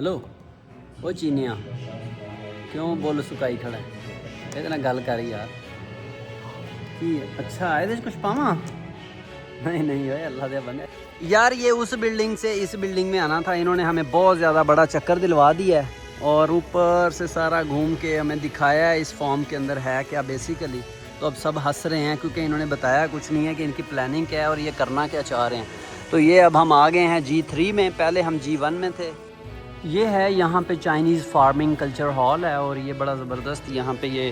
Hello वो चीनिया क्यों बोल सुकाई खड़ा है इतना गल कर यार कि अच्छा आए थे कुछ पावा नहीं होए अल्लाह दे बंदे यार। ये उस बिल्डिंग से इस बिल्डिंग में आना था, इन्होंने हमें बहुत ज़्यादा बड़ा चक्कर दिलवा दिया है और ऊपर से सारा घूम के हमें दिखाया है इस फॉर्म के अंदर है क्या बेसिकली। तो अब सब हंस रहे हैं क्योंकि इन्होंने बताया कुछ नहीं है कि इनकी प्लानिंग क्या है और ये करना क्या चाह रहे हैं। तो ये अब हम आ गए हैं G3 में, पहले हम G1 में थे। ये है यहाँ पे चाइनीज़ फार्मिंग कल्चर हॉल है और ये बड़ा ज़बरदस्त यहाँ पे ये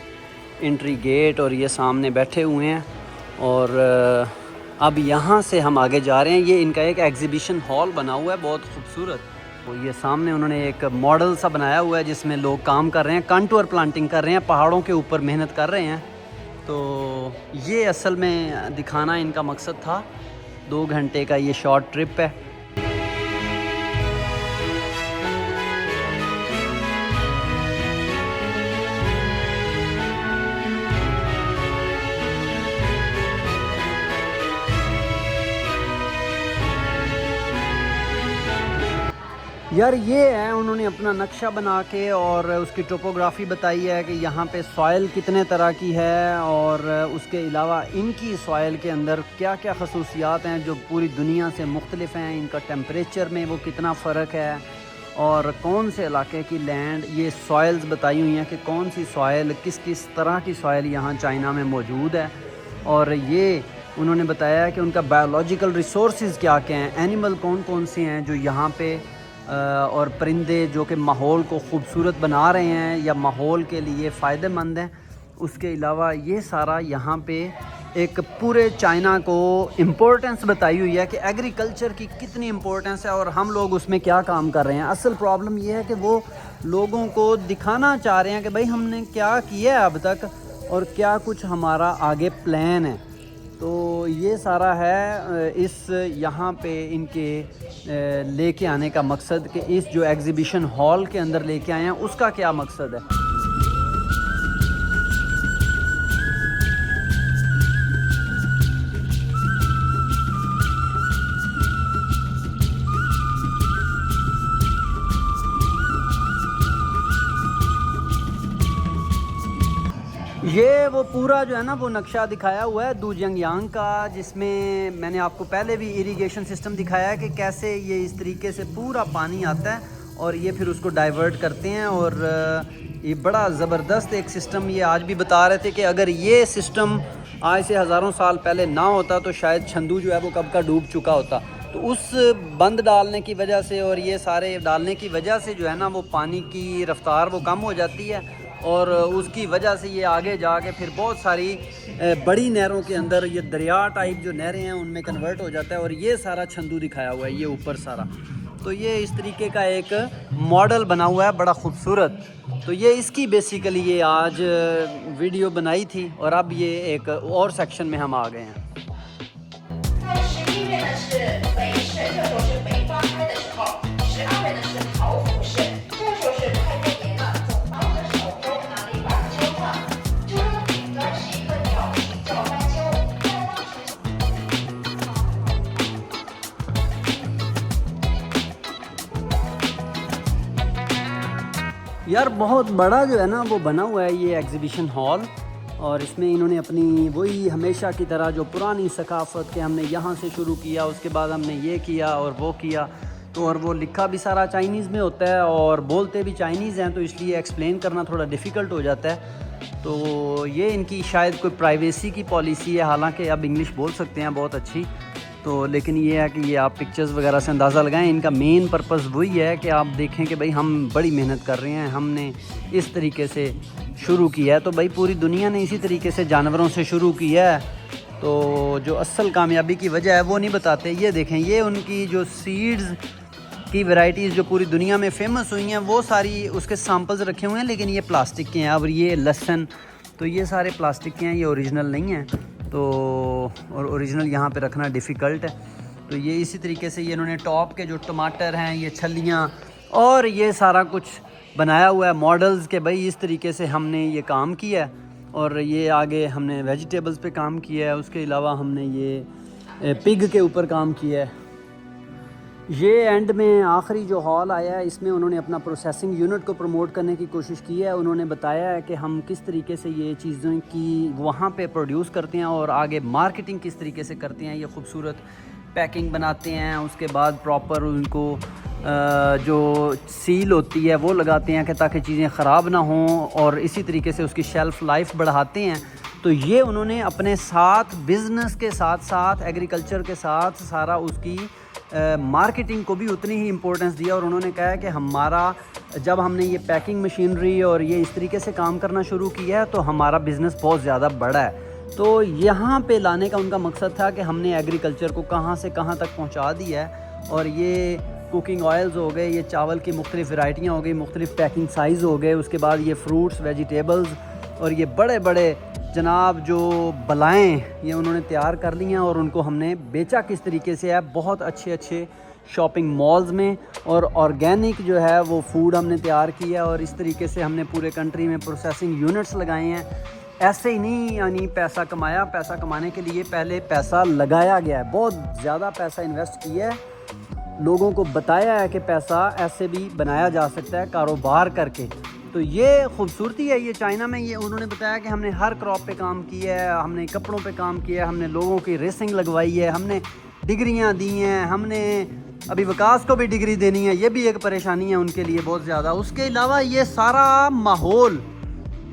एंट्री गेट और ये सामने बैठे हुए हैं। और अब यहाँ से हम आगे जा रहे हैं। ये इनका एक एग्ज़िबिशन हॉल बना हुआ है बहुत खूबसूरत। तो ये सामने उन्होंने एक मॉडल सा बनाया हुआ है जिसमें लोग काम कर रहे हैं, कंटूर प्लांटिंग कर रहे हैं, पहाड़ों के ऊपर मेहनत कर रहे हैं। तो ये असल में दिखाना इनका मकसद था। 2 घंटे का ये शॉर्ट ट्रिप है। यार ये है उन्होंने अपना नक्शा बना के और उसकी टोपोग्राफी बताई है कि यहाँ पे सॉइल कितने तरह की है और उसके अलावा इनकी सॉइल के अंदर क्या क्या खसूसियात हैं जो पूरी दुनिया से मुख्तलिफ हैं। इनका टेम्परेचर में वो कितना फ़र्क है और कौन से इलाके की लैंड, ये सॉइल्स बताई हुई हैं कि कौन सी सॉइल किस किस तरह की सॉइल यहाँ चाइना में मौजूद है। और ये उन्होंने बताया है कि उनका बायोलॉजिकल रिसोर्सेज क्या क्या हैं, एनिमल कौन कौन से हैं जो यहाँ पे और परिंदे जो कि माहौल को ख़ूबसूरत बना रहे हैं या माहौल के लिए फ़ायदेमंद हैं। उसके अलावा ये सारा यहाँ पे एक पूरे चाइना को इम्पोर्टेंस बताई हुई है कि एग्रीकल्चर की कितनी इम्पोर्टेंस है और हम लोग उसमें क्या काम कर रहे हैं। असल प्रॉब्लम ये है कि वो लोगों को दिखाना चाह रहे हैं कि भाई हमने क्या किया है अब तक और क्या कुछ हमारा आगे प्लान है। तो ये सारा है इस यहाँ पे इनके लेके आने का मकसद कि इस जो एग्ज़िबिशन हॉल के अंदर लेके आए हैं उसका क्या मकसद है। ये वो पूरा जो है ना वो नक्शा दिखाया हुआ है दूजियांग का, जिसमें मैंने आपको पहले भी इरिगेशन सिस्टम दिखाया है कि कैसे ये इस तरीके से पूरा पानी आता है और ये फिर उसको डाइवर्ट करते हैं। और ये बड़ा ज़बरदस्त एक सिस्टम, ये आज भी बता रहे थे कि अगर ये सिस्टम आज से हज़ारों साल पहले ना होता तो शायद छंदू जो है वो कब का डूब चुका होता। तो उस बंद डालने की वजह से और ये सारे डालने की वजह से जो है ना वो पानी की रफ़्तार वो कम हो जाती है और उसकी वजह से ये आगे जाके फिर बहुत सारी बड़ी नहरों के अंदर ये दरिया टाइप जो नहरें हैं उनमें कन्वर्ट हो जाता है। और ये सारा छंदू दिखाया हुआ है ये ऊपर सारा। तो ये इस तरीके का एक मॉडल बना हुआ है बड़ा ख़ूबसूरत। तो ये इसकी बेसिकली ये आज वीडियो बनाई थी और अब ये एक और सेक्शन में हम आ गए हैं। यार बहुत बड़ा जो है ना वो बना हुआ है ये एग्ज़िबिशन हॉल और इसमें इन्होंने अपनी वही हमेशा की तरह जो पुरानी सकाफ़त के हमने यहाँ से शुरू किया, उसके बाद हमने ये किया और वो किया। तो और वो लिखा भी सारा चाइनीज़ में होता है और बोलते भी चाइनीज़ हैं, तो इसलिए एक्सप्लेन करना थोड़ा डिफ़िकल्ट हो जाता है। तो ये इनकी शायद कोई प्राइवेसी की पॉलिसी है, हालांकि अब इंग्लिश बोल सकते हैं बहुत अच्छी। तो लेकिन ये है कि ये आप पिक्चर्स वगैरह से अंदाज़ा लगाएं, इनका मेन पर्पस वही है कि आप देखें कि भाई हम बड़ी मेहनत कर रहे हैं, हमने इस तरीके से शुरू किया है। तो भाई पूरी दुनिया ने इसी तरीके से जानवरों से शुरू किया है। तो जो असल कामयाबी की वजह है वो नहीं बताते। ये देखें, ये उनकी जो सीड्स की वैरायटीज़ जो पूरी दुनिया में फ़ेमस हुई हैं वो सारी उसके सैम्पल्स रखे हुए हैं, लेकिन ये प्लास्टिक के हैं। और ये लहसुन, तो ये सारे प्लास्टिक के हैं, ये ओरिजिनल नहीं हैं। तो और ओरिजिनल यहाँ पे रखना डिफ़िकल्ट है। तो ये इसी तरीके से ये इन्होंने टॉप के जो टमाटर हैं, ये छलियाँ और ये सारा कुछ बनाया हुआ है मॉडल्स के भाई इस तरीके से हमने ये काम किया है। और ये आगे हमने वेजिटेबल्स पे काम किया है, उसके अलावा हमने ये पिग के ऊपर काम किया है। ये एंड में आखिरी जो हॉल आया है इसमें उन्होंने अपना प्रोसेसिंग यूनिट को प्रमोट करने की कोशिश की है। उन्होंने बताया है कि हम किस तरीके से ये चीज़ों की वहाँ पे प्रोड्यूस करते हैं और आगे मार्केटिंग किस तरीके से करते हैं। ये खूबसूरत पैकिंग बनाते हैं, उसके बाद प्रॉपर उनको जो सील होती है वो लगाते हैं कि ताकि चीज़ें ख़राब ना हों और इसी तरीके से उसकी शेल्फ़ लाइफ बढ़ाते हैं। तो ये उन्होंने अपने साथ बिज़नेस के साथ साथ एग्रीकल्चर के साथ सारा उसकी मार्केटिंग को भी उतनी ही इम्पोर्टेंस दिया और उन्होंने कहा है कि हमारा जब हमने ये पैकिंग मशीनरी और ये इस तरीके से काम करना शुरू किया है तो हमारा बिज़नेस बहुत ज़्यादा बड़ा है। तो यहाँ पे लाने का उनका मकसद था कि हमने एग्रीकल्चर को कहाँ से कहाँ तक पहुँचा दिया है। और ये कुकिंग ऑयल्स हो गए, ये चावल की मुख्तलिफ़ वैरायटियाँ हो गई, मुख्तलिफ़ पैकिंग साइज़ हो गए, उसके बाद ये फ्रूट्स वेजिटेबल्स और ये बड़े बड़े जनाब जो बलाएँ ये उन्होंने तैयार कर ली हैं और उनको हमने बेचा किस तरीके से है बहुत अच्छे अच्छे शॉपिंग मॉल्स में। और ऑर्गेनिक जो है वो फूड हमने तैयार किया और इस तरीके से हमने पूरे कंट्री में प्रोसेसिंग यूनिट्स लगाए हैं। ऐसे ही नहीं यानी पैसा कमाया, पैसा कमाने के लिए पहले पैसा लगाया गया है, बहुत ज़्यादा पैसा इन्वेस्ट किया है, लोगों को बताया है कि पैसा ऐसे भी बनाया जा सकता है कारोबार करके। तो ये खूबसूरती है ये चाइना में। ये उन्होंने बताया कि हमने हर क्रॉप पे काम किया है, हमने कपड़ों पे काम किया है, हमने लोगों की रेसिंग लगवाई है, हमने डिग्रियां दी हैं, हमने अभी विकास को भी डिग्री देनी है, ये भी एक परेशानी है उनके लिए बहुत ज़्यादा। उसके अलावा ये सारा माहौल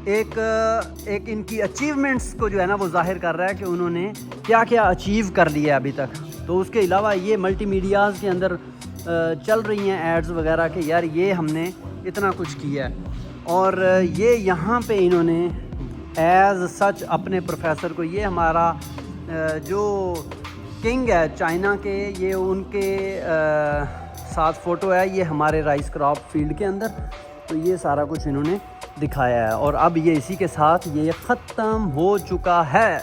एक इनकी अचीवमेंट्स को जो है ना वो जाहिर कर रहा है कि उन्होंने क्या क्या अचीव कर लिया है अभी तक। तो उसके अलावा ये मल्टीमीडियाज़ के अंदर चल रही हैं एड्स वगैरह के यार ये हमने इतना कुछ किया है। और ये यहाँ पे इन्होंने एज सच अपने प्रोफेसर को, ये हमारा जो किंग है चाइना के, ये उनके साथ फ़ोटो है, ये हमारे राइस क्रॉप फील्ड के अंदर। तो ये सारा कुछ इन्होंने दिखाया है और अब ये इसी के साथ ये ख़त्म हो चुका है।